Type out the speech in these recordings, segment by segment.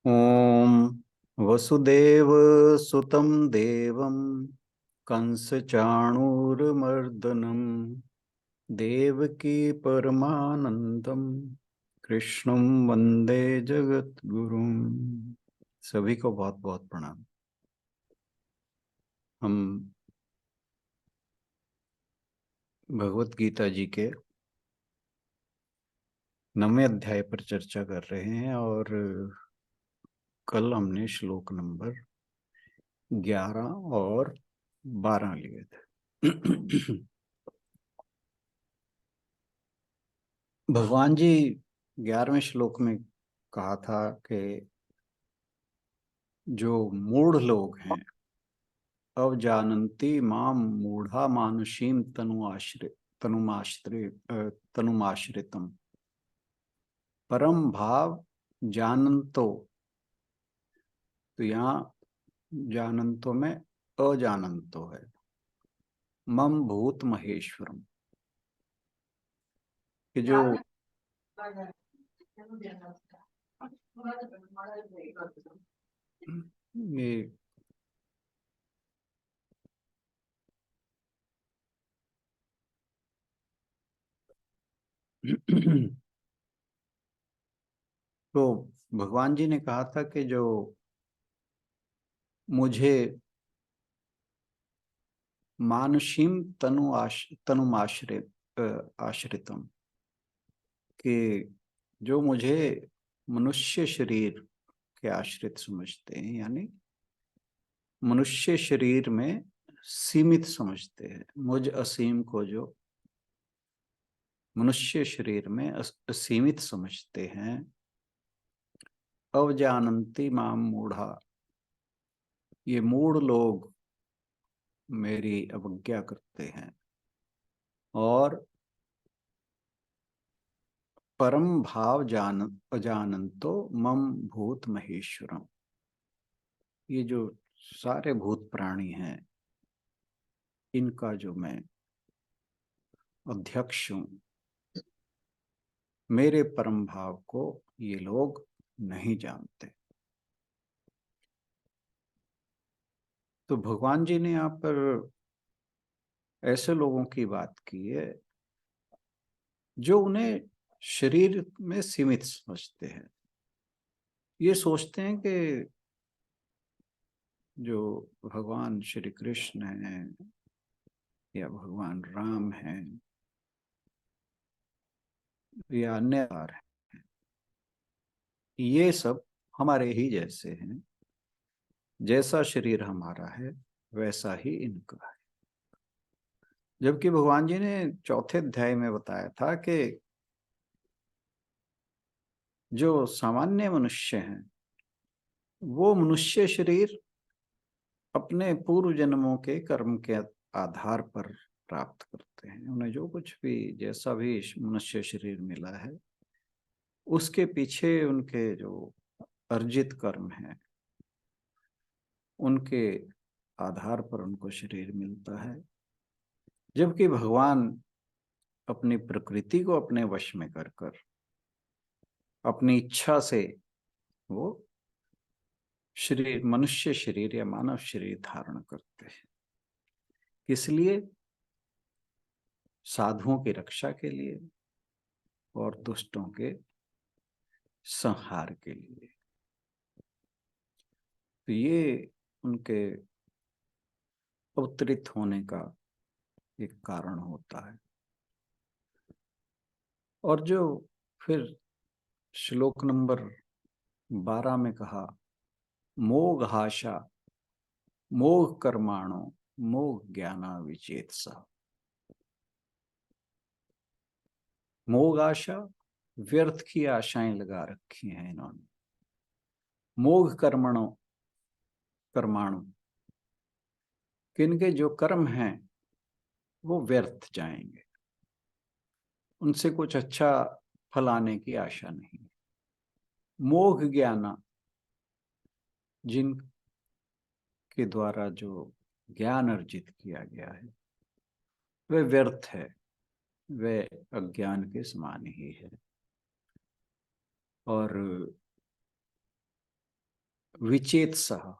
ओम वसुदेव सुतं देवं कंसचाणूरमर्दनं देवकी परमानंदम कृष्णं वंदे जगद्गुरुं। सभी को बहुत बहुत प्रणाम। हम भगवत गीता जी के 9वें अध्याय पर चर्चा कर रहे हैं और कल हमने श्लोक नंबर 11 और 12 लिए थे। भगवान जी 11वें श्लोक में कहा था कि जो मूढ़ लोग हैं, अवजानन्ति माम मूढ़ा मानुषीम तनुमाश्रितम परम भाव जानन्तो। तो यहाँ जानन्तो में अजानन्तो है। मम भूत महेश्वरम, कि जो ये तो भगवान जी ने कहा था कि जो मुझे मानुषीम तनुमाश्रित आश्रितम, कि जो मुझे मनुष्य शरीर के आश्रित समझते हैं, यानी मनुष्य शरीर में सीमित समझते हैं, मुझ असीम को जो मनुष्य शरीर में असीमित समझते हैं। अवजानन्ति माम मूढ़ा, ये मूढ़ लोग मेरी अवज्ञा करते हैं। और परम भाव अजानन्तो मम भूत महेश्वरम, ये जो सारे भूत प्राणी हैं, इनका जो मैं अध्यक्ष हूं, मेरे परम भाव को ये लोग नहीं जानते। तो भगवान जी ने यहाँ पर ऐसे लोगों की बात की है जो उन्हें शरीर में सीमित समझते हैं। ये सोचते हैं कि जो भगवान श्री कृष्ण हैं या भगवान राम हैं या अन्य हैं, ये सब हमारे ही जैसे हैं। जैसा शरीर हमारा है वैसा ही इनका है। जबकि भगवान जी ने चौथे अध्याय में बताया था कि जो सामान्य मनुष्य हैं वो मनुष्य शरीर अपने पूर्व जन्मों के कर्म के आधार पर प्राप्त करते हैं। उन्हें जो कुछ भी जैसा भी मनुष्य शरीर मिला है, उसके पीछे उनके जो अर्जित कर्म हैं, उनके आधार पर उनको शरीर मिलता है। जबकि भगवान अपनी प्रकृति को अपने वश में कर कर अपनी इच्छा से वो शरीर, मनुष्य शरीर या मानव शरीर धारण करते हैं। किस लिए? साधुओं की रक्षा के लिए और दुष्टों के संहार के लिए। तो ये उनके अवतरित होने का एक कारण होता है। और जो फिर श्लोक नंबर 12 में कहा, मोघाशा मोघ कर्माणो मोघ ज्ञाना विचेतसा। मोघ आशा, व्यर्थ की आशाएं लगा रखी हैं इन्होंने। मोघ कर्माणु, कि इनके जो कर्म हैं वो व्यर्थ जाएंगे, उनसे कुछ अच्छा फल आने की आशा नहीं। मोघ ज्ञाना, जिन के द्वारा जो ज्ञान अर्जित किया गया है वह व्यर्थ है, वह अज्ञान के समान ही है। और विचेतसः,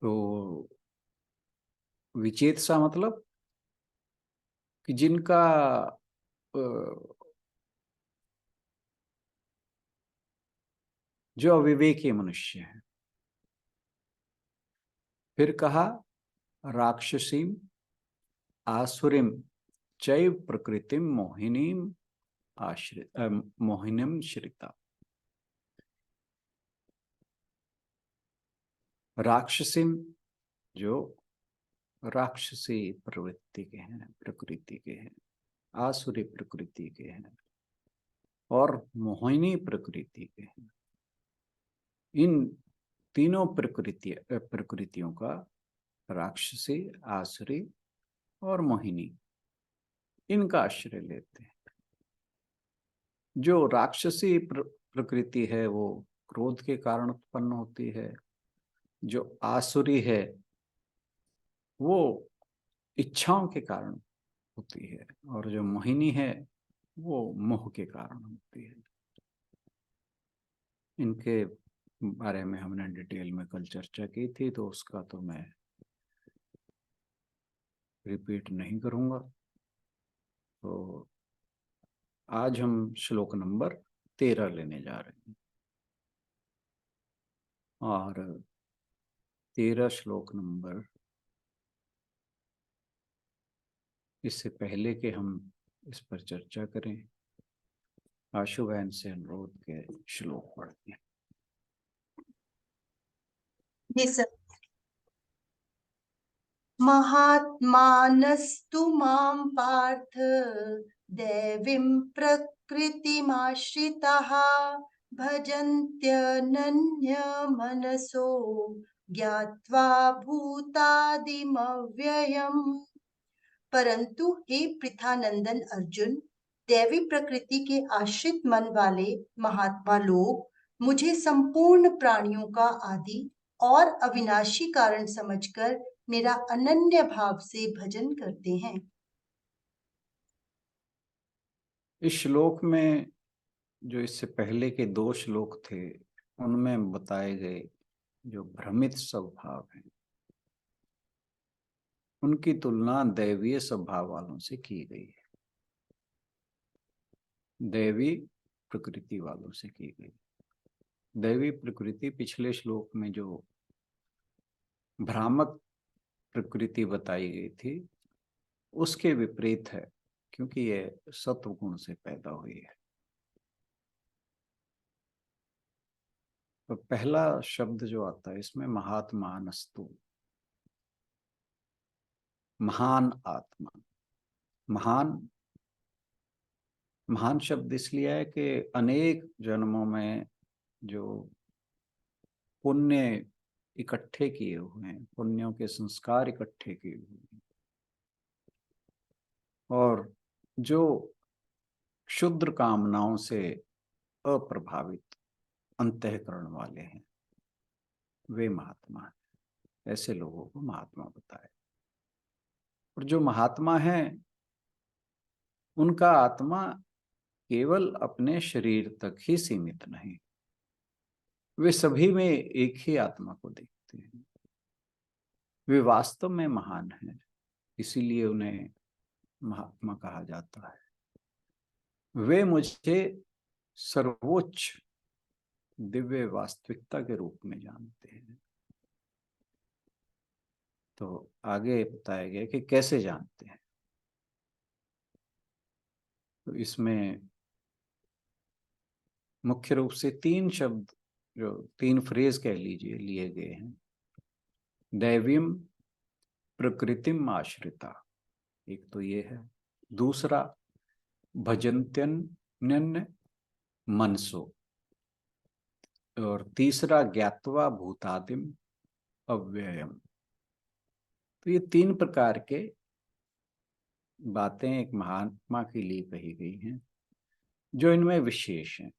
तो विचेतसा मतलब कि जिनका जो अविवेकी मनुष्य है। फिर कहा राक्षसीम आसुरीम चैव प्रकृतिम मोहिनीम आश्रित मोहिनीम श्रिता। राक्षसीम जो राक्षसी प्रवृत्ति के हैं, प्रकृति के हैं, आसुरी प्रकृति के हैं और मोहिनी प्रकृति के हैं। इन तीनों प्रकृतियों का, राक्षसी, आसुरी और मोहिनी, इनका आश्रय लेते हैं। जो राक्षसी प्रकृति है वो क्रोध के कारण उत्पन्न होती है, जो आसुरी है वो इच्छाओं के कारण होती है, और जो मोहिनी है वो मोह के कारण होती है। इनके बारे में हमने डिटेल में कल चर्चा की थी, तो उसका तो मैं रिपीट नहीं करूंगा। तो आज हम श्लोक नंबर 13 लेने जा रहे हैं, और 13 श्लोक नंबर, इससे पहले कि हम इस पर चर्चा करें, आशु बहन से अनुरोध के श्लोक पढ़ते हैं। जी सर। महात्मानस्तु मां पार्थ दैवीं प्रकृतिमाश्रिताः भजन्त्यनन्यमनसो ज्ञात्वा भूतादिमव्ययम्। परंतु हे पृथानंदन अर्जुन, दैवी प्रकृति के आश्रित मन वाले महात्मा लोग मुझे संपूर्ण प्राणियों का आदि और अविनाशी कारण समझकर मेरा अनन्य भाव से भजन करते हैं। इस श्लोक में जो इससे पहले के 2 श्लोक थे, उनमें बताए गए जो भ्रमित स्वभाव हैं, उनकी तुलना दैवीय स्वभाव वालों से की गई है, दैवी प्रकृति वालों से की गई। दैवी प्रकृति पिछले श्लोक में जो भ्रामक प्रकृति बताई गई थी उसके विपरीत है, क्योंकि ये सत्व गुण से पैदा हुई है। तो पहला शब्द जो आता है इसमें महात्मानस्तु, महान आत्मा। महान महान शब्द इसलिए है कि अनेक जन्मों में जो पुण्य इकट्ठे किए हुए हैं, पुण्यों के संस्कार इकट्ठे किए हुए हैं, और जो क्षुद्र कामनाओं से अप्रभावित अंतःकरण वाले हैं, वे महात्मा हैं। ऐसे लोगों को महात्मा बताए। और जो महात्मा हैं उनका आत्मा केवल अपने शरीर तक ही सीमित नहीं, वे सभी में एक ही आत्मा को देखते हैं। वे वास्तव में महान हैं, इसीलिए उन्हें महात्मा कहा जाता है। वे मुझे सर्वोच्च दिव्य वास्तविकता के रूप में जानते हैं। तो आगे बताया गया कि कैसे जानते हैं। तो इसमें मुख्य रूप से 3 शब्द, जो 3 फ्रेज कह लीजिए, लिए गए हैं। दैवीम प्रकृतिम आश्रिता, एक तो ये है। दूसरा भजन्त्यन्य मनसो, और तीसरा ज्ञात्वा भूतादिम अव्ययम। तो ये 3 प्रकार के बातें एक महात्मा के लिए कही गई हैं, जो इनमें विशेष हैं।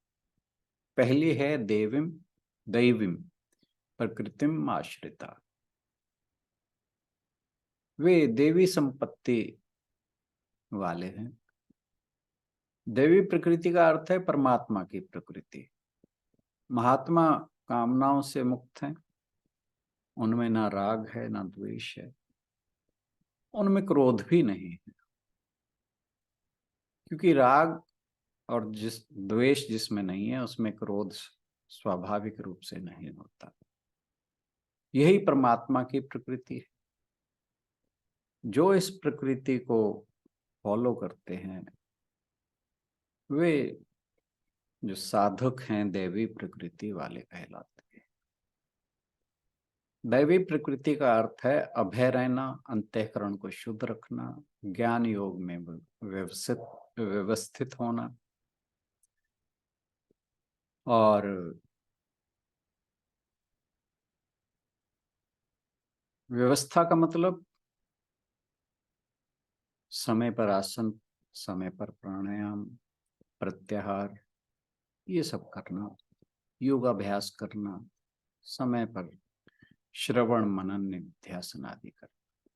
पहली है देवीम दैवीम प्रकृतिम आश्रिता। वे देवी संपत्ति वाले हैं। देवी प्रकृति का अर्थ है परमात्मा की प्रकृति। महात्मा कामनाओं से मुक्त हैं, उनमें ना राग है ना द्वेष है, उनमें क्रोध भी नहीं है, क्योंकि राग और द्वेष जिसमें नहीं है उसमें क्रोध स्वाभाविक रूप से नहीं होता। यही परमात्मा की प्रकृति है। जो इस प्रकृति को फॉलो करते हैं वे जो साधक हैं दैवी प्रकृति वाले कहलाते हैं। दैवी प्रकृति का अर्थ है अभय रहना, अंतःकरण को शुद्ध रखना, ज्ञान योग में व्यवस्थित होना, और व्यवस्था का मतलब समय पर आसन, समय पर प्राणायाम, प्रत्याहार, ये सब करना, योगाभ्यास करना, समय पर श्रवण मनन निध्यासन आदि करना।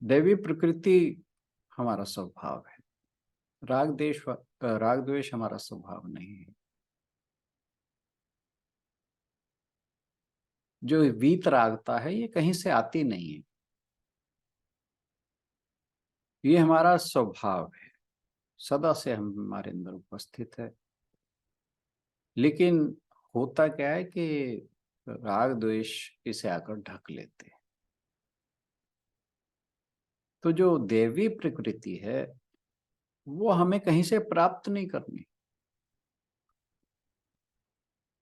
दैवी प्रकृति हमारा स्वभाव है, राग द्वेष हमारा स्वभाव नहीं है। जो वीतरागता है ये कहीं से आती नहीं है, ये हमारा स्वभाव है, सदा से हमारे अंदर उपस्थित है। लेकिन होता क्या है कि राग द्वेष इसे आकर ढक लेते हैं। तो जो देवी प्रकृति है वो हमें कहीं से प्राप्त नहीं करनी,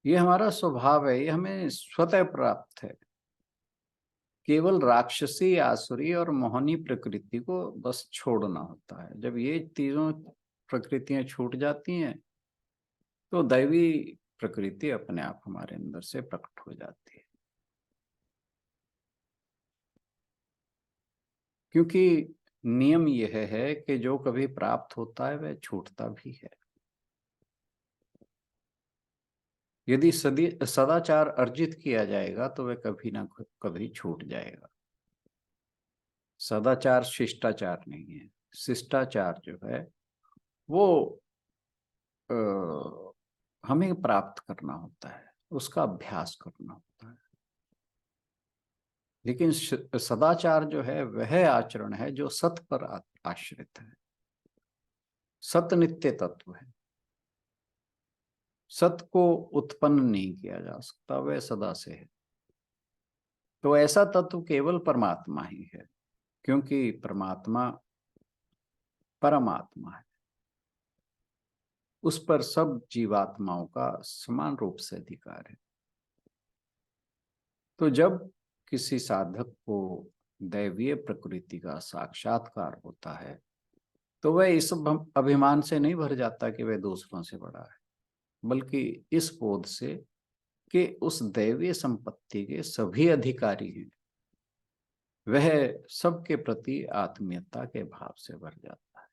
ये हमारा स्वभाव है, ये हमें स्वतः प्राप्त है। केवल राक्षसी, आसुरी और मोहनी प्रकृति को बस छोड़ना होता है। जब ये तीनों प्रकृतियां छूट जाती हैं तो दैवी प्रकृति अपने आप हमारे अंदर से प्रकट हो जाती है। क्योंकि नियम यह है कि जो कभी प्राप्त होता है वह छूटता भी है। यदि सदाचार अर्जित किया जाएगा तो वह कभी ना कभी छूट जाएगा। सदाचार शिष्टाचार नहीं है। शिष्टाचार जो है वो हमें प्राप्त करना होता है, उसका अभ्यास करना होता है। लेकिन सदाचार जो है वह आचरण है जो सत पर आश्रित है। सत नित्य तत्व है, सत को उत्पन्न नहीं किया जा सकता, वह सदा से है। तो ऐसा तत्व केवल परमात्मा ही है, क्योंकि परमात्मा परमात्मा है, उस पर सब जीवात्माओं का समान रूप से अधिकार है। तो जब किसी साधक को दैवीय प्रकृति का साक्षात्कार होता है तो वह इस अभिमान से नहीं भर जाता कि वह दूसरों से बड़ा है, बल्कि इस बोध से कि उस दैवीय संपत्ति के सभी अधिकारी हैं, वह सबके प्रति आत्मीयता के भाव से भर जाता है।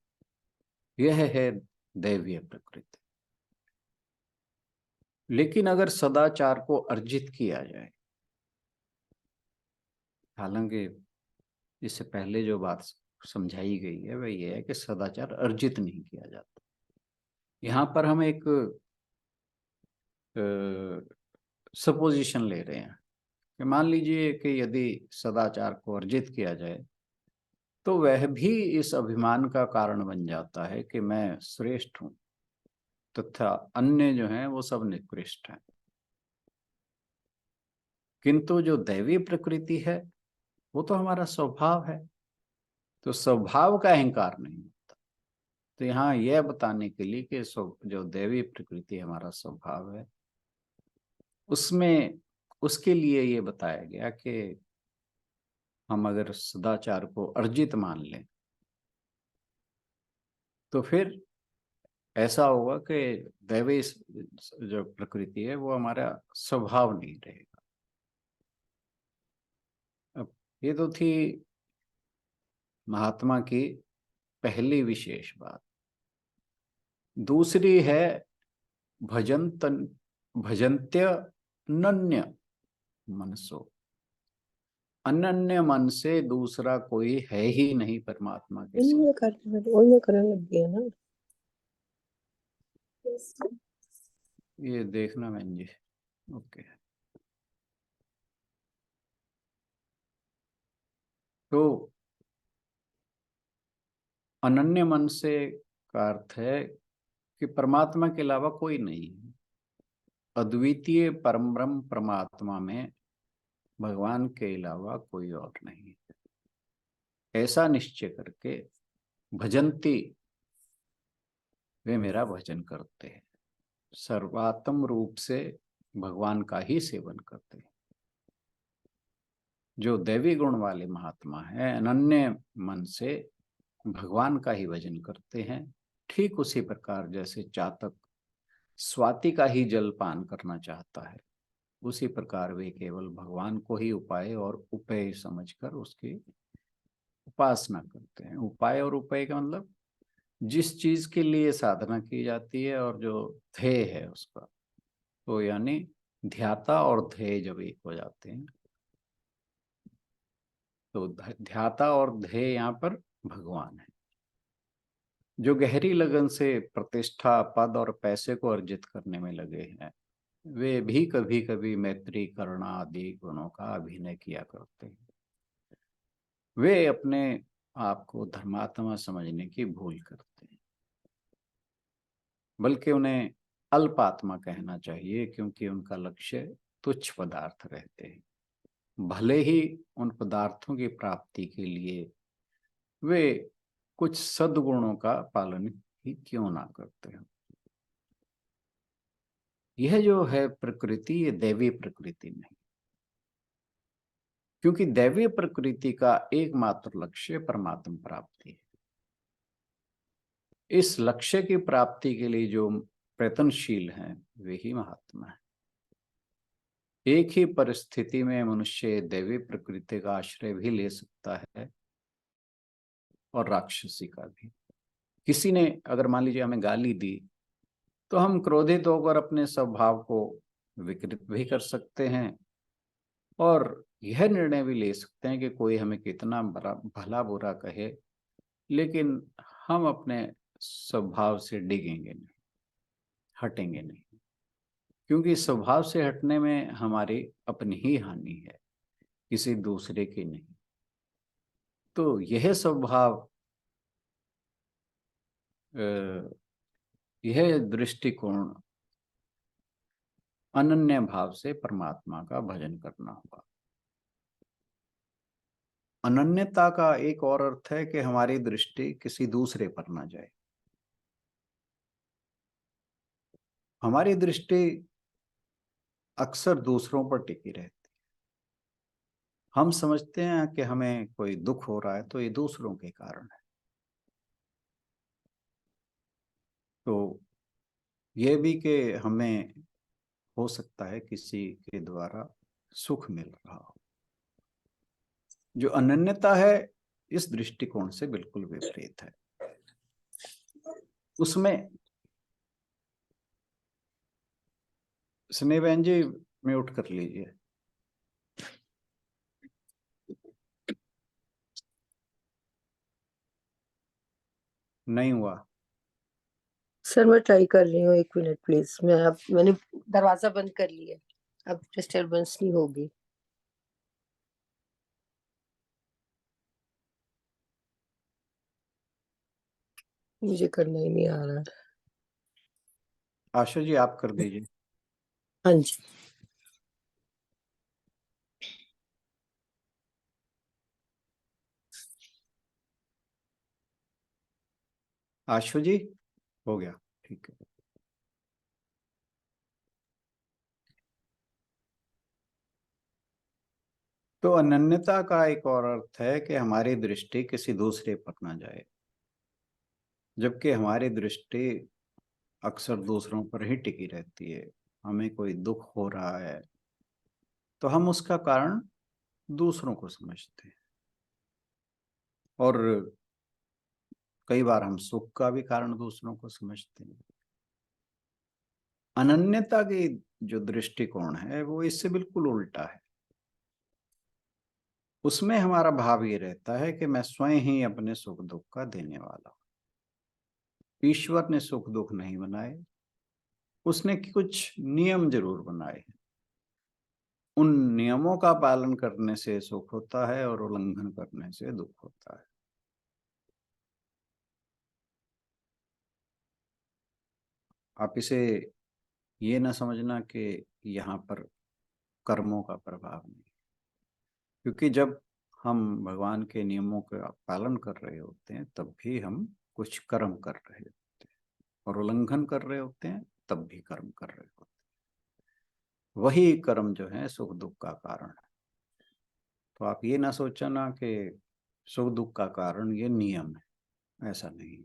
यह है दैवीय प्रकृति। लेकिन अगर सदाचार को अर्जित किया जाए, हालांकि इससे पहले जो बात समझाई गई है वह यह है कि सदाचार अर्जित नहीं किया जाता। यहाँ पर हम एक सपोजिशन ले रहे हैं कि मान लीजिए कि यदि सदाचार को अर्जित किया जाए तो वह भी इस अभिमान का कारण बन जाता है कि मैं श्रेष्ठ हूं तथा अन्य जो हैं वो सब निकृष्ट हैं। किंतु जो दैवी प्रकृति है वो तो हमारा स्वभाव है, तो स्वभाव का अहंकार नहीं होता। तो यहाँ यह बताने के लिए कि जो दैवी प्रकृति हमारा स्वभाव है उसमें उसके लिए ये बताया गया कि हम अगर सदाचार को अर्जित मान लें तो फिर ऐसा होगा कि दैवी जो प्रकृति है वो हमारा स्वभाव नहीं रहेगा। अब ये तो थी महात्मा की पहली विशेष बात। दूसरी है भजन्त्य नन्य मनसो। अनन्य मन से दूसरा कोई है ही नहीं परमात्मा के सिवा। करने लग गया ना। ये देखना बहन जी। ओके। तो अनन्य मन से का अर्थ है कि परमात्मा के अलावा कोई नहीं है। अद्वितीय परम ब्रह्म परमात्मा में भगवान के अलावा कोई और नहीं है। ऐसा निश्चय करके भजंती, वे मेरा भजन करते हैं, सर्वात्म रूप से भगवान का ही सेवन करते हैं। जो दैवी गुण वाले महात्मा हैं, अनन्य मन से भगवान का ही भजन करते हैं। ठीक उसी प्रकार जैसे चातक स्वाति का ही जल पान करना चाहता है, उसी प्रकार वे केवल भगवान को ही उपाय और उपेय समझकर उसकी उपासना करते हैं। उपाय और उपेय का मतलब जिस चीज के लिए साधना की जाती है और जो ध्येय है उसका, तो यानी ध्याता और ध्येय जब एक हो जाते हैं, तो ध्याता और ध्येय यहाँ पर भगवान है। जो गहरी लगन से प्रतिष्ठा, पद और पैसे को अर्जित करने में लगे हैं, वे भी कभी कभी मैत्री, करुणा आदि गुणों का अभिनय किया करते हैं। वे अपने आप को धर्मात्मा समझने की भूल करते हैं, बल्कि उन्हें अल्पात्मा कहना चाहिए, क्योंकि उनका लक्ष्य तुच्छ पदार्थ रहते हैं। भले ही उन पदार्थों की प्राप्ति के लिए वे कुछ सद्गुणों का पालन ही क्यों ना करते हैं। यह जो है प्रकृति, ये दैवी प्रकृति नहीं, क्योंकि दैवी प्रकृति का एकमात्र लक्ष्य परमात्मा प्राप्ति है। इस लक्ष्य की प्राप्ति के लिए जो प्रयत्नशील हैं, वे ही महात्मा है। एक ही परिस्थिति में मनुष्य दैवी प्रकृति का आश्रय भी ले सकता है और राक्षसी का भी। किसी ने अगर मान लीजिए हमें गाली दी, तो हम क्रोधित होकर अपने स्वभाव को विकृत भी कर सकते हैं और यह निर्णय भी ले सकते हैं कि कोई हमें कितना भला बुरा कहे, लेकिन हम अपने स्वभाव से डिगेंगे नहीं, हटेंगे नहीं, क्योंकि स्वभाव से हटने में हमारी अपनी ही हानि है, किसी दूसरे की नहीं। तो यह स्वभाव, यह दृष्टिकोण अनन्य भाव से परमात्मा का भजन करना होगा। अनन्यता का एक और अर्थ है कि हमारी दृष्टि किसी दूसरे पर ना जाए। हमारी दृष्टि अक्सर दूसरों पर टिकी रहती है। हम समझते हैं कि हमें कोई दुख हो रहा है तो ये दूसरों के कारण है। तो ये भी कि हमें हो सकता है किसी के द्वारा सुख मिल रहा हो। जो अनन्यता है, इस दृष्टिकोण से बिल्कुल विपरीत है। उसमें स्नेह बहन जी म्यूट कर लीजिए। नहीं हुआ सर, मैं ट्राई कर रही हूँ, 1 मिनट प्लीज। मैंने दरवाजा बंद कर लिया, अब डिस्टरबेंस नहीं होगी। मुझे करना ही नहीं आ रहा। आशा जी आप कर दीजिए। हाँ जी। आशु जी हो गया, ठीक है। तो अनन्यता का एक और अर्थ है कि हमारी दृष्टि किसी दूसरे पर ना जाए, जबकि हमारी दृष्टि अक्सर दूसरों पर ही टिकी रहती है। हमें कोई दुख हो रहा है तो हम उसका कारण दूसरों को समझते हैं, और कई बार हम सुख का भी कारण दूसरों को समझते हैं। अनन्यता की जो दृष्टिकोण है वो इससे बिल्कुल उल्टा है। उसमें हमारा भाव ये रहता है कि मैं स्वयं ही अपने सुख दुख का देने वाला हूं। ईश्वर ने सुख दुख नहीं बनाए, उसने कुछ नियम जरूर बनाए हैं। उन नियमों का पालन करने से सुख होता है और उल्लंघन करने से दुख होता है। आप इसे ये ना समझना कि यहाँ पर कर्मों का प्रभाव नहीं, क्योंकि जब हम भगवान के नियमों का पालन कर रहे होते हैं तब भी हम कुछ कर्म कर रहे होते हैं, और उल्लंघन कर रहे होते हैं तब भी कर्म कर रहे होते हैं। वही कर्म जो है सुख दुख का कारण है। तो आप ये ना सोचना कि सुख दुख का कारण ये नियम है, ऐसा नहीं।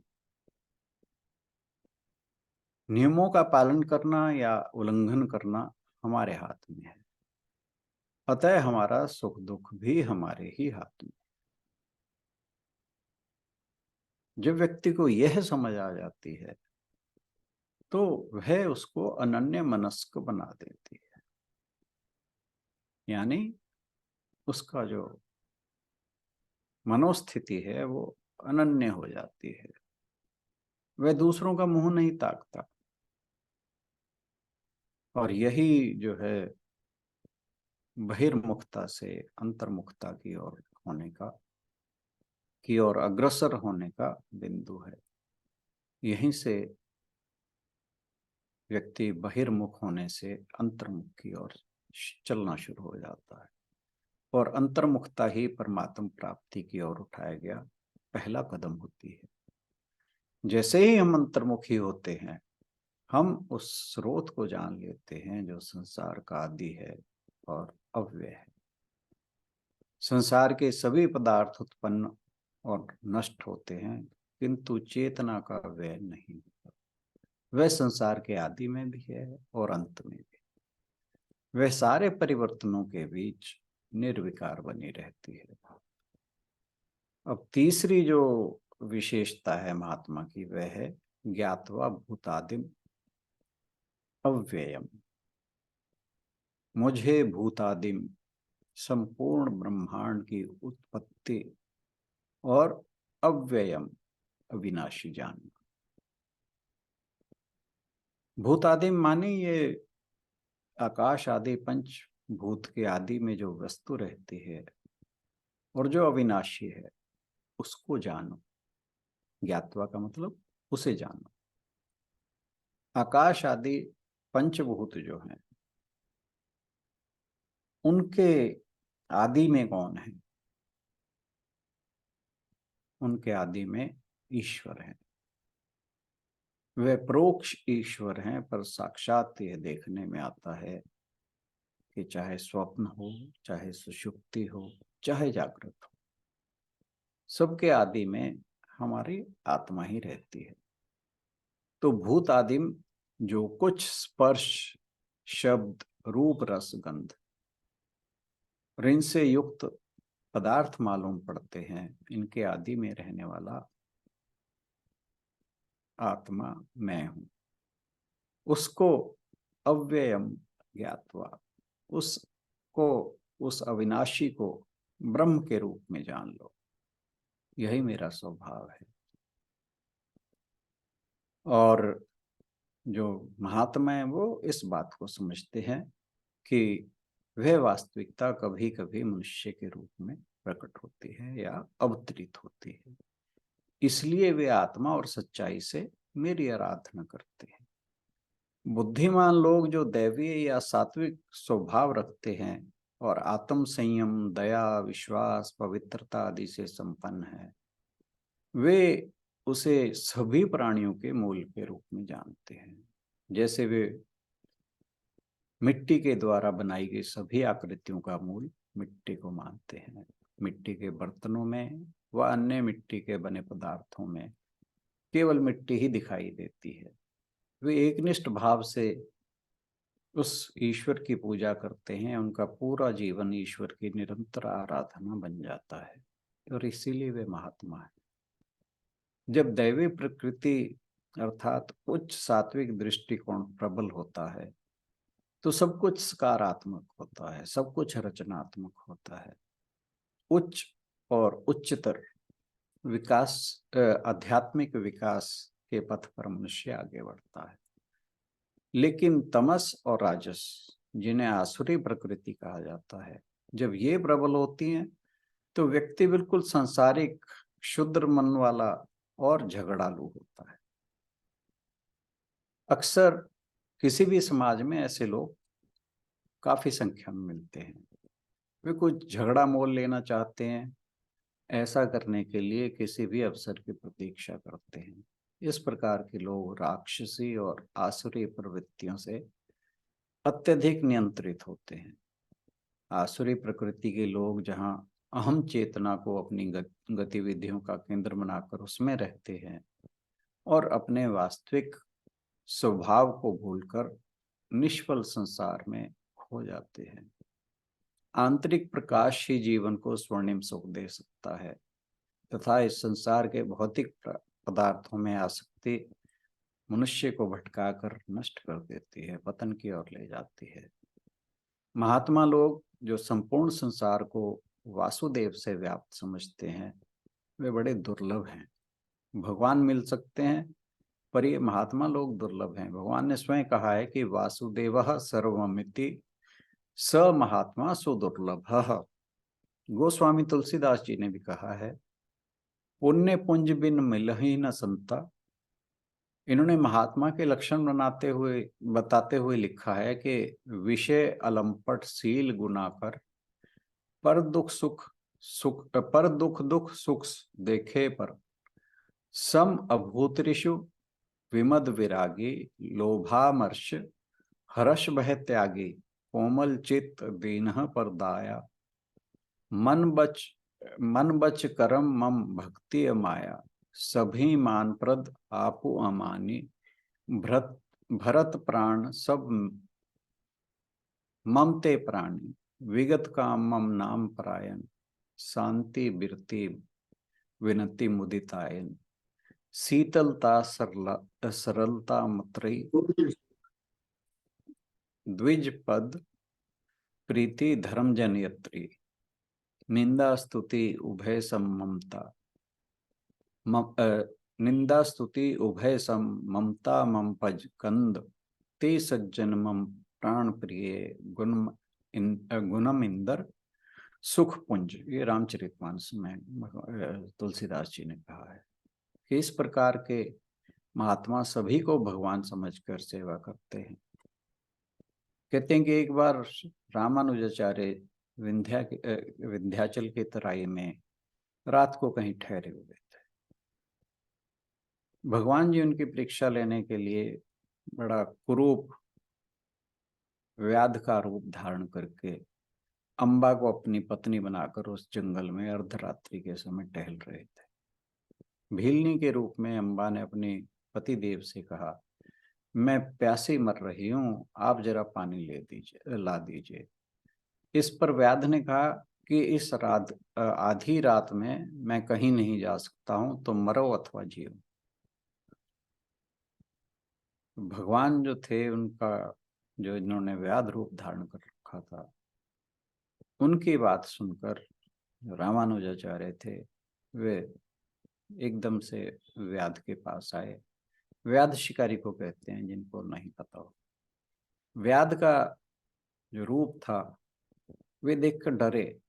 नियमों का पालन करना या उल्लंघन करना हमारे हाथ में है, अतः हमारा सुख दुख भी हमारे ही हाथ में। जब व्यक्ति को यह समझ आ जाती है तो वह उसको अनन्य मनस्क बना देती है, यानी उसका जो मनोस्थिति है वो अनन्य हो जाती है, वह दूसरों का मुंह नहीं ताकता। और यही जो है बहिर्मुखता से अंतर्मुखता की ओर होने की ओर अग्रसर होने का बिंदु है। यहीं से व्यक्ति बहिर्मुख होने से अंतर्मुख की ओर चलना शुरू हो जाता है, और अंतर्मुखता ही परमात्म प्राप्ति की ओर उठाया गया पहला कदम होती है। जैसे ही हम अंतर्मुखी होते हैं, हम उस स्रोत को जान लेते हैं जो संसार का आदि है और अव्यय है। संसार के सभी पदार्थ उत्पन्न और नष्ट होते हैं, किंतु चेतना का व्यय नहीं होता। वह संसार के आदि में भी है और अंत में भी। वह सारे परिवर्तनों के बीच निर्विकार बनी रहती है। अब तीसरी जो विशेषता है महात्मा की, वह है ज्ञात्वा भूतादिम अव्ययम। मुझे भूतादिम संपूर्ण ब्रह्मांड की उत्पत्ति और अव्ययम अविनाशी जानना। भूतादिम माने ये आकाश आदि पंच भूत के आदि में जो वस्तु रहती है और जो अविनाशी है उसको जानो। ज्ञात्वा का मतलब उसे जानो। आकाश आदि पंचभूत जो हैं उनके आदि में कौन है? उनके आदि में ईश्वर है। वे परोक्ष ईश्वर हैं, पर साक्षात यह देखने में आता है कि चाहे स्वप्न हो, चाहे सुषुप्ति हो, चाहे जागृत हो, सबके आदि में हमारी आत्मा ही रहती है। तो भूत आदिम जो कुछ स्पर्श शब्द रूप रस गंध और इनसे युक्त पदार्थ मालूम पड़ते हैं, इनके आदि में रहने वाला आत्मा मैं हूं। उसको अव्ययम ज्ञात्वा, उसको उस अविनाशी को ब्रह्म के रूप में जान लो। यही मेरा स्वभाव है। और जो महात्मा है वो इस बात को समझते हैं कि वह वास्तविकता कभी कभी मनुष्य के रूप में प्रकट होती है या अवतरित होती है, इसलिए वे आत्मा और सच्चाई से मेरी आराधना करते हैं। बुद्धिमान लोग जो दैवीय या सात्विक स्वभाव रखते हैं और आत्म संयम दया विश्वास पवित्रता आदि से संपन्न है, वे उसे सभी प्राणियों के मूल के रूप में जानते हैं। जैसे वे मिट्टी के द्वारा बनाई गई सभी आकृतियों का मूल मिट्टी को मानते हैं। मिट्टी के बर्तनों में व अन्य मिट्टी के बने पदार्थों में केवल मिट्टी ही दिखाई देती है। वे एकनिष्ठ भाव से उस ईश्वर की पूजा करते हैं। उनका पूरा जीवन ईश्वर की निरंतर आराधना बन जाता है, और इसीलिए वे महात्मा है। जब दैवी प्रकृति अर्थात उच्च सात्विक दृष्टिकोण प्रबल होता है तो सब कुछ सकारात्मक होता है, सब कुछ रचनात्मक होता है। उच्च और उच्चतर विकास, आध्यात्मिक विकास के पथ पर मनुष्य आगे बढ़ता है। लेकिन तमस और राजस, जिन्हें आसुरी प्रकृति कहा जाता है, जब ये प्रबल होती हैं तो व्यक्ति बिल्कुल सांसारिक, क्षुद्र मन वाला और झगड़ालू होता है। अक्सर किसी भी समाज में ऐसे लोग काफी संख्या में मिलते हैं। वे कुछ झगड़ा मोल लेना चाहते हैं, ऐसा करने के लिए किसी भी अवसर की प्रतीक्षा करते हैं। इस प्रकार के लोग राक्षसी और आसुरी प्रवृत्तियों से अत्यधिक नियंत्रित होते हैं। आसुरी प्रकृति के लोग जहाँ अहम चेतना को अपनी गतिविधियों का केंद्र बनाकर उसमें रहते हैं और अपने वास्तविक स्वभाव को भूलकर निष्फल संसार में खो जाते हैं। आंतरिक प्रकाश ही जीवन को स्वर्णिम सुख दे सकता है तथा इस संसार के भौतिक पदार्थों में आसक्ति मनुष्य को भटकाकर नष्ट कर देती है, पतन की ओर ले जाती है। महात्मा लोग जो संपूर्ण संसार को वासुदेव से व्याप्त समझते हैं, वे बड़े दुर्लभ हैं। भगवान मिल सकते हैं पर ये महात्मा लोग दुर्लभ हैं। भगवान ने स्वयं कहा है कि वासुदेवः सर्वमिति स महात्मा सुदुर्लभः। गोस्वामी तुलसीदास जी ने भी कहा है, पुण्य पुंज बिन मिलहि न संता। इन्होंने महात्मा के लक्षण बताते हुए लिखा है कि विषय अलंपट शील गुनाकर, पर दुख दुख सुख देखे पर, सम अभूतरिषु विमद विरागी, लोभामर्ष हर्ष भय त्यागी, कोमल चित्त दीनः पर दाया, मन बच करम मम भक्ति माया, सभी मान प्रद आपु अमानी, भरत प्राण सब ममते प्राणी, विगत काम मम नाम परायण, शांति बिरती विनति मुदितायन, शीतलता सरलता मतरी, द्विज पद प्रीति धर्म जनयत्री, निंदा स्तुति उभय ममता, निंदा स्तुति उभय सम ममता मम पज कंद, ते सज्जन मम प्राण प्रिय गुणम इंदर सुख पुंज। ये रामचरितमानस में तुलसीदास जी ने कहा है कि इस प्रकार के महात्मा सभी को भगवान समझकर सेवा करते हैं। कहते हैं कि एक बार रामानुजाचार्य विंध्याचल की तराई में रात को कहीं ठहरे हुए थे। भगवान जी उनकी परीक्षा लेने के लिए बड़ा कुरूप व्याध का रूप धारण करके अम्बा को अपनी पत्नी बनाकर उस जंगल में अर्धरात्रि के समय टहल रहे थे। भीलनी के रूप में अम्बा ने अपने पति देव से कहा, मैं प्यासी मर रही हूँ, आप जरा पानी ला दीजिए। इस पर व्याध ने कहा कि इस आधी रात में मैं कहीं नहीं जा सकता हूँ, तो मरो अथवा जियो। भगवान जो थे, उनका जो इन्होंने व्याध रूप धारण कर रखा था, उनकी बात सुनकर रामानुजाचार्य थे, वे एकदम से व्याध के पास आए। व्याध शिकारी को कहते हैं, जिनको नहीं पता हो। व्याध का जो रूप था, वे देखकर डरे,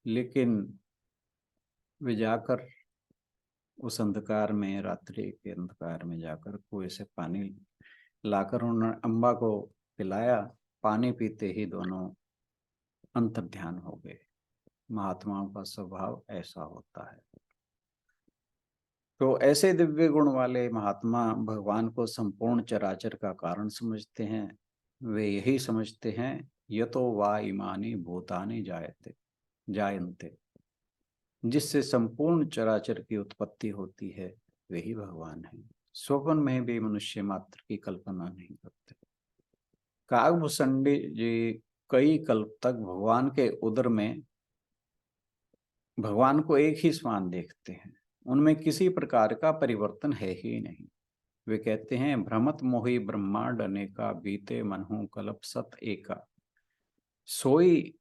लेकिन वे जाकर उस अंधकार में, रात्रि के अंधकार में जाकर कुएं से पानी लाकर उन्होंने अम्बा को पिलाया। पानी पीते ही दोनों अंतर्ध्यान हो गए। महात्माओं का स्वभाव ऐसा होता है। तो ऐसे दिव्य गुण वाले महात्मा भगवान को संपूर्ण चराचर का कारण समझते हैं। वे यही समझते हैं, यतो वा इमानि भूतानि जायन्ते, जिससे संपूर्ण चराचर की उत्पत्ति होती है, वही भगवान है। स्वप्न में भी मनुष्य मात्र की कल्पना नहीं करते। काकभूषणी जी कई कल्प तक भगवान के उदर में भगवान को एक ही समान देखते हैं, उनमें किसी प्रकार का परिवर्तन है ही नहीं। वे कहते हैं, भ्रमत मोहि ब्रह्मांड अनेका, बीते मनहु कल्प सत एका, सोई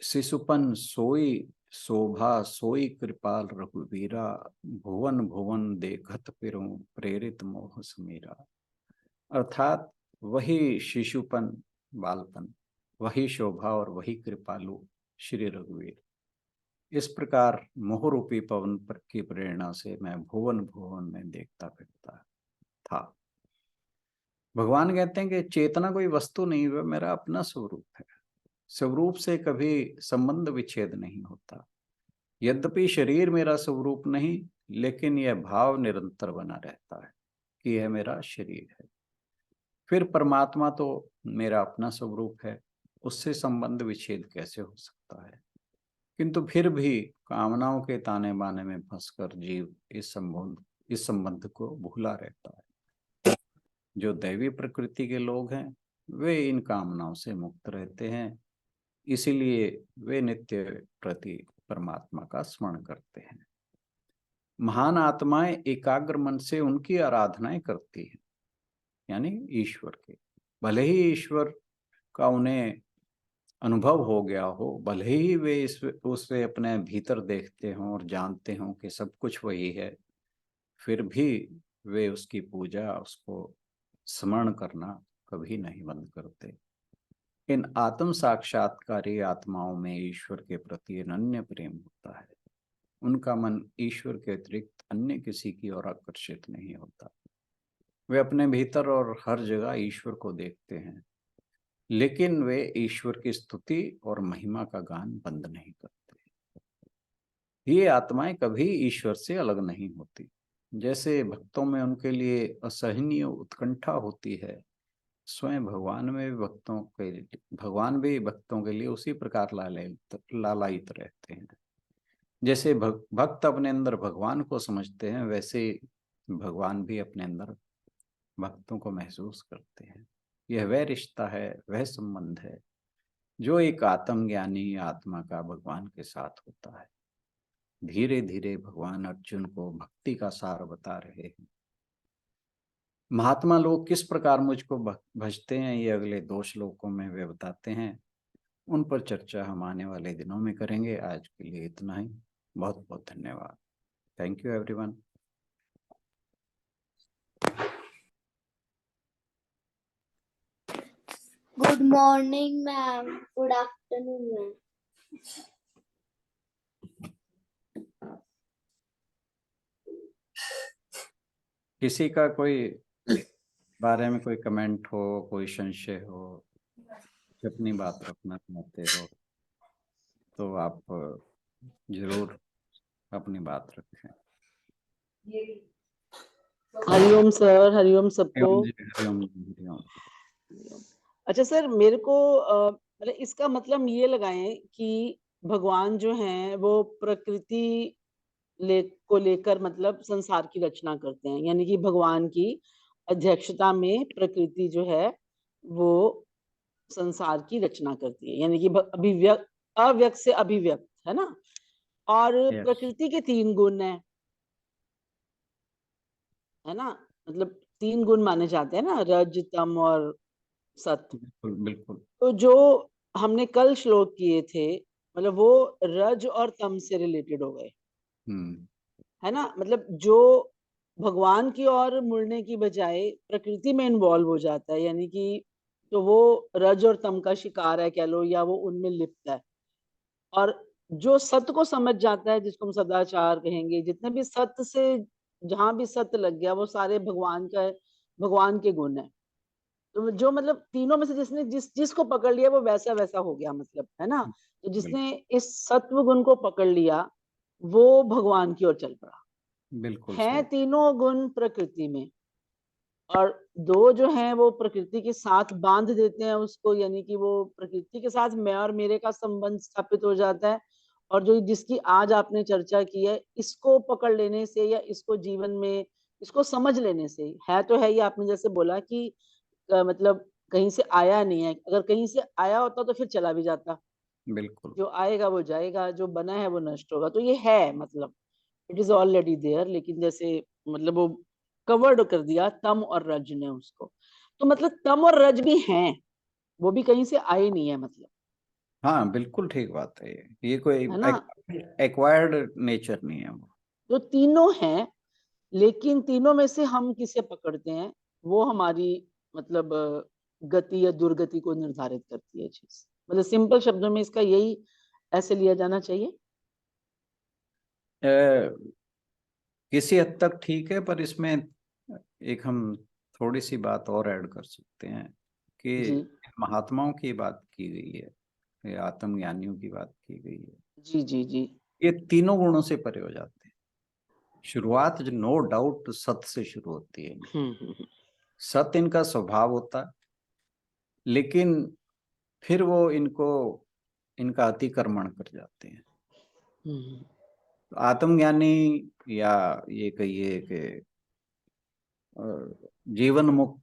शिशुपन सोई शोभा, सोई कृपाल रघुवीरा, भुवन भुवन देखत पिरो, प्रेरित मोह समीरा। अर्थात वही शिशुपन, बालपन, वही शोभा और वही कृपालु श्री रघुवीर। इस प्रकार मोहरूपी पवन की प्रेरणा से मैं भुवन भुवन में देखता फिरता था। भगवान कहते हैं कि चेतना कोई वस्तु नहीं, वह मेरा अपना स्वरूप है। स्वरूप से कभी संबंध विच्छेद नहीं होता। यद्यपि शरीर मेरा स्वरूप नहीं, लेकिन यह भाव निरंतर बना रहता है कि यह मेरा शरीर है। फिर परमात्मा तो मेरा अपना स्वरूप है, उससे संबंध विच्छेद कैसे हो सकता है? किंतु फिर भी कामनाओं के ताने बाने में फंसकर जीव इस संबंध को भूला रहता है। जो दैवी प्रकृति के लोग हैं वे इन कामनाओं से मुक्त रहते हैं, इसीलिए वे नित्य प्रति परमात्मा का स्मरण करते हैं। महान आत्माएं एकाग्र मन से उनकी आराधनाएं करती हैं, यानी ईश्वर के। भले ही ईश्वर का उन्हें अनुभव हो गया हो, भले ही वे उसे अपने भीतर देखते हों और जानते हों कि सब कुछ वही है, फिर भी वे उसकी पूजा, उसको स्मरण करना कभी नहीं बंद करते। इन आत्म साक्षात्कारी आत्माओं में ईश्वर के प्रति अनन्य प्रेम होता है। उनका मन ईश्वर के अतिरिक्त अन्य किसी की ओर आकर्षित नहीं होता। वे अपने भीतर और हर जगह ईश्वर को देखते हैं, लेकिन वे ईश्वर की स्तुति और महिमा का गान बंद नहीं करते। ये आत्माएं कभी ईश्वर से अलग नहीं होती। जैसे भक्तों में उनके लिए असहनीय उत्कंठा होती है, स्वयं भगवान भी भक्तों के लिए उसी प्रकार लालायित रहते हैं। जैसे भक्त अपने अंदर भगवान को समझते हैं, वैसे भगवान भी अपने अंदर भक्तों को महसूस करते हैं। यह वह रिश्ता है, वह संबंध है जो एक आत्मज्ञानी आत्मा का भगवान के साथ होता है। धीरे धीरे भगवान अर्जुन को भक्ति का सार बता रहे हैं। महात्मा लोग किस प्रकार मुझको भजते हैं, ये अगले 2 श्लोकों में वे बताते हैं। उन पर चर्चा हम आने वाले दिनों में करेंगे। आज के लिए इतना ही। बहुत बहुत धन्यवाद। Thank you everyone. Good morning ma'am, good afternoon ma'am. किसी का कोई बारे में कोई कमेंट हो, कोई संशय हो, अपनी बात रखना चाहते हो तो आप जरूर अपनी बात रखें। हरिओम सर, हरिओम सबको। हरिओम। अच्छा सर, मेरे को मतलब इसका मतलब ये लगाएं कि भगवान जो हैं वो प्रकृति को लेकर मतलब संसार की रचना करते हैं, यानी कि भगवान की अध्यक्षता में प्रकृति जो है वो संसार की रचना करती है, यानी कि अव्यक्त से अभिव्यक्त, है ना। और प्रकृति के 3 गुण है ना, मतलब 3 गुण माने जाते हैं ना, रज, तम और सत्व। बिल्कुल। तो जो हमने कल श्लोक किए थे, मतलब वो रज और तम से रिलेटेड हो गए, है ना। मतलब जो भगवान की ओर मुड़ने की बजाय प्रकृति में इन्वॉल्व हो जाता है, यानी कि तो वो रज और तम का शिकार है कह लो, या वो उनमें लिप्त है। और जो सत्य को समझ जाता है, जिसको हम सदाचार कहेंगे, जितने भी सत्य से जहां भी सत्य लग गया वो सारे भगवान के गुण है। तो जो मतलब तीनों में से जिसने जिसको पकड़ लिया वो वैसा वैसा हो गया, मतलब, है ना। तो जिसने इस सत्व गुण को पकड़ लिया वो भगवान की ओर चल पड़ा। बिल्कुल है तीनों गुण प्रकृति में, और 2 जो हैं वो प्रकृति के साथ बांध देते हैं उसको, यानी कि वो प्रकृति के साथ मैं और मेरे का संबंध स्थापित हो जाता है। और जो जिसकी आज आपने चर्चा की है, इसको पकड़ लेने से या इसको जीवन में इसको समझ लेने से है तो है ही। आपने जैसे बोला कि मतलब कहीं से आया नहीं है, अगर कहीं से आया होता तो फिर चला भी जाता। बिल्कुल। जो आएगा वो जाएगा, जो बना है वो नष्ट होगा। तो ये है, मतलब इट इज ऑलरेडी देयर, लेकिन जैसे मतलब वो कवर्ड कर दिया तम और रज ने उसको। तो मतलब तम और रज भी हैं, वो भी कहीं से आए नहीं है, मतलब। हाँ, बिल्कुल ठीक बात है। ये कोई है ना, एक्वायर्ड नेचर नहीं है वो। तो तीनों हैं, लेकिन तीनों में से हम किसे पकड़ते हैं वो हमारी मतलब गति या दुर्गति को निर्धारित करती है चीज। मतलब सिंपल शब्दों में इसका यही ऐसे लिया जाना चाहिए। किसी हद तक ठीक है, पर इसमें एक हम थोड़ी सी बात और ऐड कर सकते हैं कि जी महात्माओं की बात की गई है या आत्मज्ञानियों की बात की गई है, जी जी जी ये तीनों गुणों से परे हो जाते हैं। शुरुआत जो नो डाउट सत से शुरू होती है। सत इनका स्वभाव होता है, लेकिन फिर वो इनका अतिक्रमण कर जाते हैं। तो आत्मज्ञानी या ये कहिए कि जीवन मुक्त,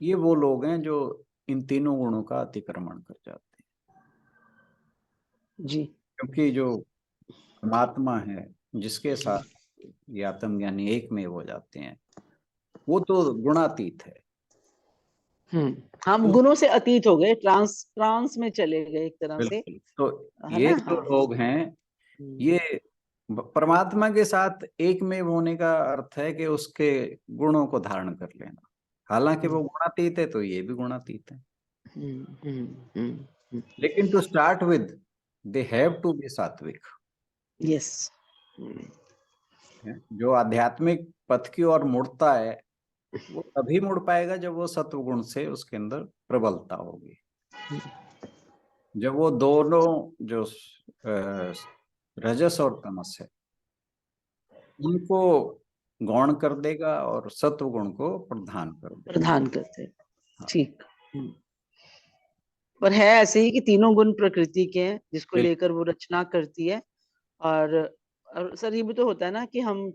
ये वो लोग हैं जो इन तीनों गुणों का अतिक्रमण कर जाते हैं। जी क्योंकि जो परमात्मा है जिसके साथ ये आत्मज्ञानी एक में हो जाते हैं, वो तो गुणातीत है। हम तो गुणों से अतीत हो गए, ट्रांस में चले गए एक तरह से, बिल्कुल, तो है ये ना? जो हाँ। लोग हैं, ये परमात्मा के साथ एक में होने का अर्थ है कि उसके गुणों को धारण कर लेना। हालांकि वो गुणातीत है, तो ये भी गुणातीत है। लेकिन to start with they have to be सात्विक। यस। जो आध्यात्मिक पथ की ओर मुड़ता है, वो तभी मुड़ पाएगा जब वो सत्वगुण से उसके अंदर प्रबलता होगी। जब वो दोनों जो रजस और तमस है उनको गौण कर देगा और सत्व गुण को प्रधान कर देगा। प्रधान करते हैं, हाँ। ठीक। पर है ऐसे ही कि तीनों गुण प्रकृति के हैं जिसको बिल्कुल। लेकर वो रचना करती है। और सर ये भी तो होता है ना कि हम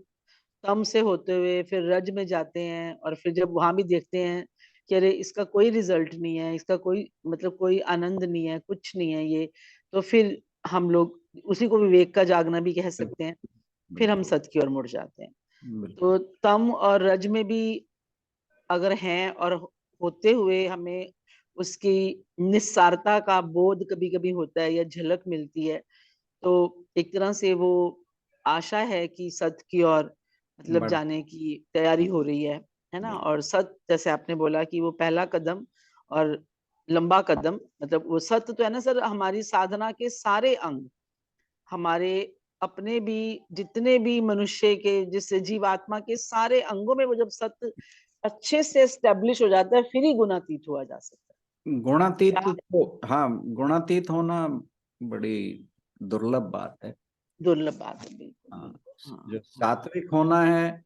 तम से होते हुए फिर रज में जाते हैं, और फिर जब वहां भी देखते हैं कि अरे इसका कोई रिजल्ट नहीं है, इसका कोई मतलब कोई आनंद नहीं है, कुछ नहीं है ये, तो फिर हम लोग उसी को विवेक का जागना भी कह सकते हैं। फिर हम बिल्कुल सत की ओर मुड़ जाते हैं। बिल्कुल। तो तम और रज में भी अगर हैं और होते हुए हमें उसकी निस्सारता का बोध कभी कभी होता है या झलक मिलती है, तो एक तरह से वो आशा है कि सत की ओर मतलब बड़ा जाने की तैयारी हो रही है ना? और सत जैसे आपने बोला कि वो पहला कदम और लंबा कदम, मतलब वो सत्य तो है ना सर, हमारी साधना के सारे अंग, हमारे अपने भी जितने भी मनुष्य के जिससे जीवात्मा के सारे अंगों में वो जब सत्य अच्छे से एस्टेब्लिश हो जाता है, फिर ही गुणातीत हुआ जा सकता गुणातीत क्या? तो, हाँ, गुणातीत होना बड़ी दुर्लभ बात है। दुर्लभ बात है, बिल्कुल हाँ, बिल्कुल। जो हाँ सात्विक होना है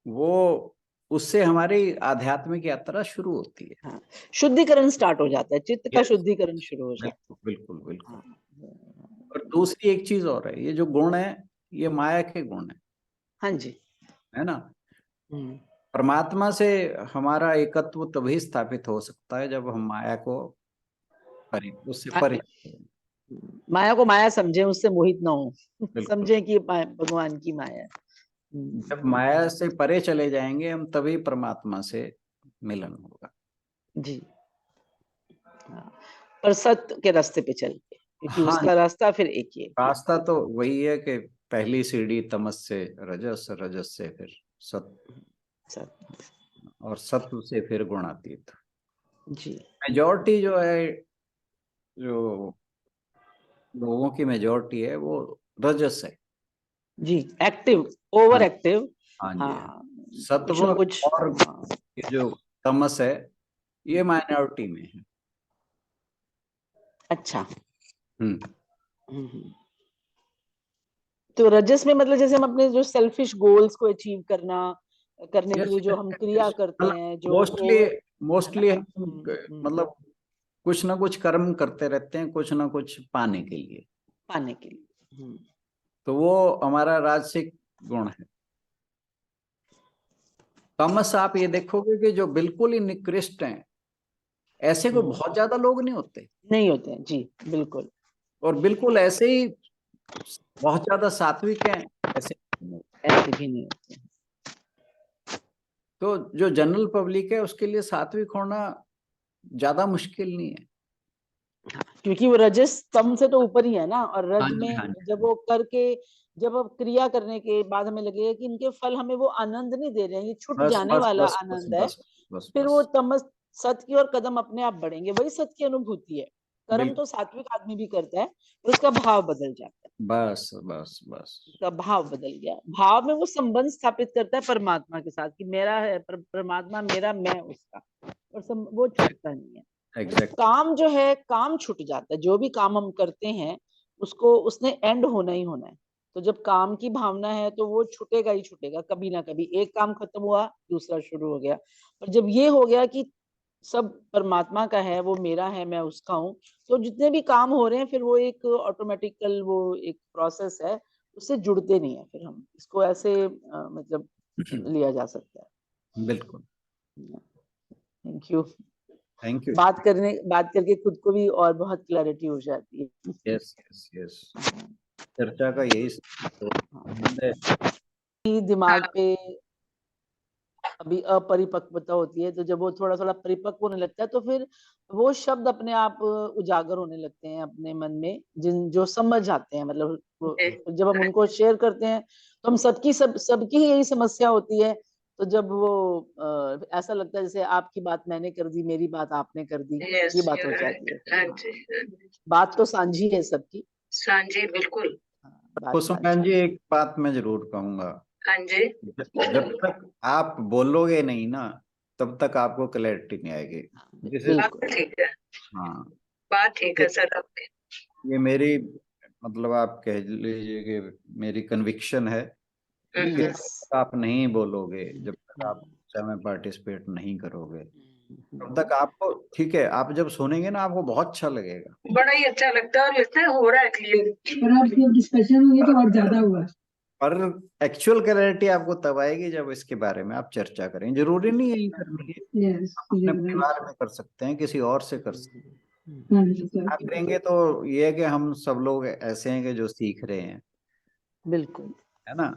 वो, उससे हमारी आध्यात्मिक यात्रा शुरू होती है। हाँ, शुद्धिकरण स्टार्ट हो जाता है, चित्त का Yes, शुद्धिकरण शुरू हो जाता बिल्कुल बिल्कुल है। बिल्कुल। हाँ और दूसरी एक चीज और है, ये जो गुण है ये माया के गुण हाँ जी। है ना। हम्म, परमात्मा से हमारा एकत्व तभी स्थापित हो सकता है जब हम माया को उससे हाँ, परे। माया को माया समझे, उससे मोहित ना हो। बिल्कुल। समझे कि ये भगवान की माया है। जब माया से परे चले जाएंगे हम, तभी परमात्मा से मिलन होगा। जी। हाँ, पर सत्य के रास्ते पे चल के, क्योंकि हाँ, उसका रास्ता फिर एक ही है। रास्ता तो वही है कि पहली सीढ़ी तमस से रजस, रजस से फिर सत्व, सत्य। और सत्व से फिर गुणातीत। जी मेजॉरिटी जो है, जो लोगों की मेजॉरिटी है वो रजस है। जी, एक्टिव, ओवर हाँ एक्टिव। हाँ जी, हाँ। हाँ, कुछ सत्व ना कुछ। और हाँ। ये जो तमस है, ये माइनॉरिटी में है। अच्छा। हम्म। हम्म। तो रजस में मतलब जैसे हम अपने जो सेल्फिश गोल्स को अचीव करने के यस, लिए जो हम क्रिया करते हैं, जो मोस्टली है ना? मोस्टली हम मतलब कुछ ना कुछ कर्म करते रहते हैं, कुछ ना कुछ पाने के लिए। पाने के लिए। तो वो हमारा राजसिक गुण है। तमस आप ये देखोगे कि जो बिल्कुल ही निकृष्ट हैं, ऐसे कोई बहुत ज्यादा लोग नहीं होते, नहीं होते हैं जी, बिल्कुल। और बिल्कुल ऐसे ही बहुत ज्यादा सात्विक हैं, ऐसे नहीं होते। ऐसे भी नहीं होते हैं। तो जो जनरल पब्लिक है उसके लिए सात्विक होना ज्यादा मुश्किल नहीं है। क्योंकि वो रजस तम से तो ऊपर ही है ना, और हाँ रज जी, में हाँ जी, जब वो करके, जब अब क्रिया करने के बाद हमें लगेगा कि इनके फल हमें वो आनंद नहीं दे रहे हैं, ये छूट बस जाने बस वाला बस बस आनंद है, बस बस फिर बस। वो तमस सत्य की ओर कदम अपने आप बढ़ेंगे, वही सत्य की अनुभूति है। कर्म तो सात्विक आदमी भी करता है, पर उसका भाव बदल जाता है। बस बस बस, उसका भाव बदल गया, भाव में वो संबंध स्थापित करता है परमात्मा के साथ कि मेरा है परमात्मा मेरा, मैं उसका, और वो छूटता नहीं है। एग्जैक्ट। काम जो है, काम छूट जाता है। जो भी काम हम करते हैं उसको, उसने एंड होना ही होना है। तो जब काम की भावना है तो वो छूटेगा ही छूटेगा, कभी ना कभी। एक काम खत्म हुआ, दूसरा शुरू हो गया। पर जब ये हो गया कि सब परमात्मा का है, वो मेरा है, मैं उसका हूँ, तो जितने भी काम हो रहे हैं फिर वो एक ऑटोमेटिकल, वो एक प्रोसेस है, उससे जुड़ते नहीं है। फिर हम इसको ऐसे मतलब लिया जा सकता है। बिल्कुल। Thank you. Thank you. बात करके खुद को भी और बहुत क्लैरिटी हो जाती है। यस यस यस, चर्चा का यही दिमाग पे अभी अपरिपक्वता होती है, तो जब वो थोड़ा थोड़ा परिपक्व होने लगता है तो फिर वो शब्द अपने आप उजागर होने लगते हैं अपने मन में, जो समझ आते हैं। मतलब जब हम उनको शेयर करते हैं तो हम सबकी ही यही समस्या होती है। तो जब वो ऐसा लगता है जैसे आपकी बात मैंने कर दी, मेरी बात आपने कर दी, ये बात हो जाती है। बात तो सांझी है सबकी। सांझी, बिल्कुल। कुसुम जी, एक बात मैं जरूर कहूंगा। हाँ जी। जब तक आप बोलोगे नहीं ना, तब तक आपको क्लैरिटी नहीं आएगी। बात ठीक है। हाँ, बात ठीक है सर आपकी। ये मेरी, मतलब आप कह लीजिए कि मेरी कन्विक्शन है कि जब तक आप नहीं बोलोगे, जब तक आप चर्चा में पार्टिसिपेट नहीं करोगे, तब तक आपको, ठीक है, आप जब सुनेंगे ना आपको बहुत अच्छा लगेगा, बड़ा ही अच्छा लगता है, और इसमें हो रहा है क्लियर। पर आप जब डिस्कशन हुई तो और ज्यादा हुआ। पर एक्चुअल क्लैरिटी आपको तब आएगी जब इसके बारे में आप चर्चा करें। जरूरी नहीं है यही करनी है, अपने परिवार में कर सकते हैं, किसी और से कर सकते हैं। आप करेंगे तो ये है कि हम सब लोग ऐसे हैं कि जो सीख रहे हैं, बिल्कुल, है ना।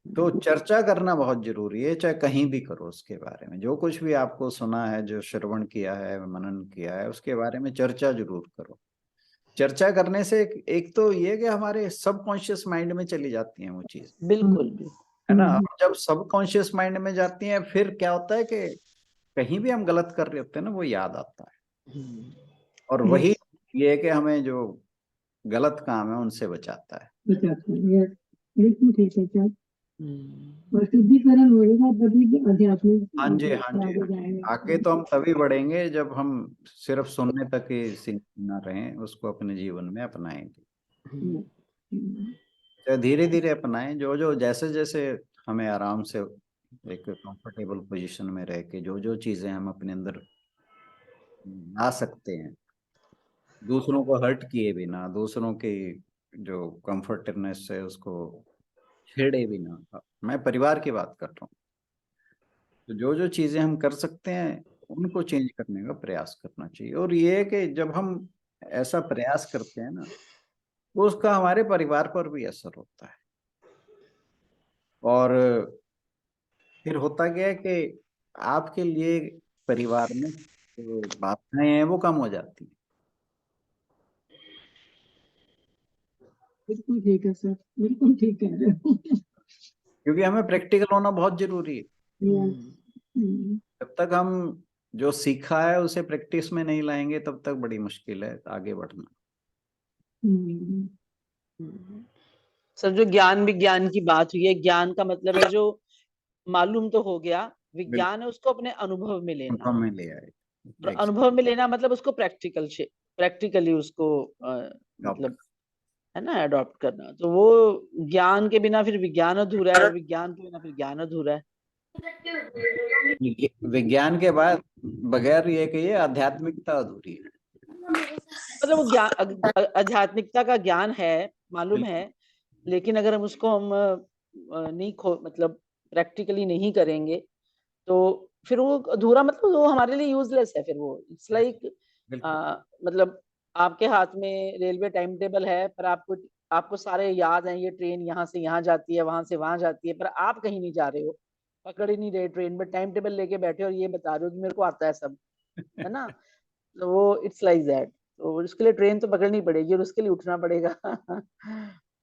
तो चर्चा करना बहुत जरूरी है, चाहे कहीं भी करो उसके बारे में। जो कुछ भी आपको सुना है, जो श्रवण किया है, मनन किया है, उसके बारे में चर्चा जरूर करो। चर्चा करने से एक तो ये कि हमारे सबकॉन्शियस माइंड में चली जाती हैं वो चीज, बिल्कुल, है ना। और जब सबकॉन्शियस माइंड में जाती हैं, फिर क्या होता है कि कहीं भी हम गलत कर रहे होते हैं ना, वो याद आता है, और वही ये है कि हमें जो गलत काम है उनसे बचाता है। बिल्कुल ठीक है सर। और शुद्धिकरण होगा तभी आध्यात्मिक। हाँ जी, हाँ जी, आगे तो हम तभी बढ़ेंगे जब हम सिर्फ सुनने तक ही सीमित न रहें, उसको अपने जीवन में अपनाएंगे। तो धीरे धीरे अपनाएं, जो जो जैसे जैसे हमें आराम से एक कंफर्टेबल पोजीशन में रह के जो जो चीजें हम अपने अंदर ला सकते हैं, दूसरों को हर्ट किए बिना, दूसरों की जो कंफर्टनेस है उसको छेड़े बिना, मैं परिवार की बात कर रहा हूँ। तो जो जो चीजें हम कर सकते हैं उनको चेंज करने का प्रयास करना चाहिए। और ये है कि जब हम ऐसा प्रयास करते हैं ना, तो उसका हमारे परिवार पर भी असर होता है, और फिर होता क्या है कि आपके लिए परिवार में जो बाधाएं हैं वो कम हो जाती हैं। बिल्कुल ठीक है सर, बिल्कुल ठीक कह रहे हो। क्योंकि हमें प्रैक्टिकल होना बहुत जरूरी है। जब तक हम जो सीखा है उसे प्रैक्टिस में नहीं लाएंगे, तब तक बड़ी मुश्किल है आगे बढ़ना। सर, जो ज्ञान विज्ञान की बात हुई है, ज्ञान का मतलब है जो मालूम तो हो गया, विज्ञान है उसको अपने अनुभव में लेना। अनुभव में ले आए, और अनुभव में लेना मतलब उसको प्रैक्टिकली उसको मतलब, है ना, अडॉप्ट करना। तो वो ज्ञान के बिना फिर विज्ञान अधूरा है, और विज्ञान के बिना फिर ज्ञान अधूरा है। विज्ञान के बाद बगैर ये कि ये आध्यात्मिकता अधूरी है। मतलब वो ज्ञान, आध्यात्मिकता का ज्ञान है, मालूम है, लेकिन अगर हम उसको नहीं मतलब प्रैक्टिकली नहीं करेंगे तो फिर वो अधूरा, मतलब वो हमारे लिए यूजलेस है। फिर वो इट्स लाइक मतलब आपके हाथ में रेलवे टाइम टेबल है, पर आपको सारे याद हैं, ये ट्रेन यहाँ से यहाँ जाती है, वहां से वहां जाती है, पर आप कहीं नहीं जा रहे हो, पकड़ ही नहीं रहे ट्रेन में, टाइम टेबल लेके बैठे और ये बता रहे हो कि मेरे को आता है सब, है ना। तो वो इट्स लाइक दैट। तो उसके लिए ट्रेन तो पकड़नी पड़ेगी और उसके लिए उठना पड़ेगा।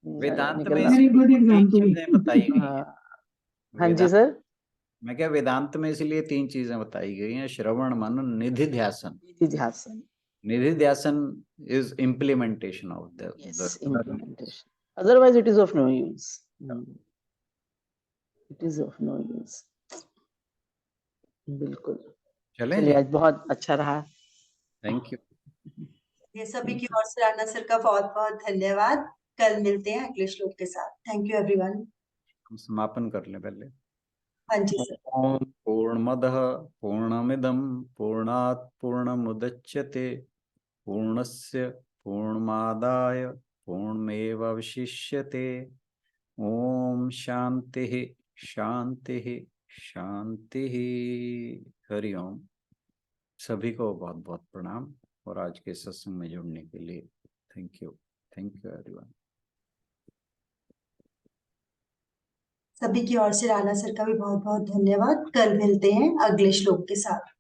वेदांत में निकलना। तीन चीजें बताई गई हैं। हाँ जी सर। मैं क्या वेदांत में इसलिए 3 चीजें बताई गई हैं, श्रवण, मनन, निधिध्यासन। निधिध्यासन, निधिध्यासन is implementation of yes, the implementation. Otherwise, it is of no use. It is of no use. बिल्कुल। चलें चलिए, जी, आज बहुत अच्छा रहा। Thank you. ये सभी की ओर से राणा सर का बहुत बहुत धन्यवाद। कल मिलते हैं अगले श्लोक के साथ। Thank you everyone. हम समापन कर लें पहले। हाँ जी सर। ओम पूर्णमदः पूर्णमिदं पूर्णात् पूर्णमुदच्यते पूर्णस्य पूर्णमादाय पूर्णमेवावशिष्यते। ओम शांतिः शांतिः शांतिः। हरि ओम। सभी को बहुत बहुत प्रणाम और आज के सत्संग में जुड़ने के लिए थैंक यू एवरीवन। सभी की ओर से राणा सर का भी बहुत बहुत धन्यवाद। कल मिलते हैं अगले श्लोक के साथ।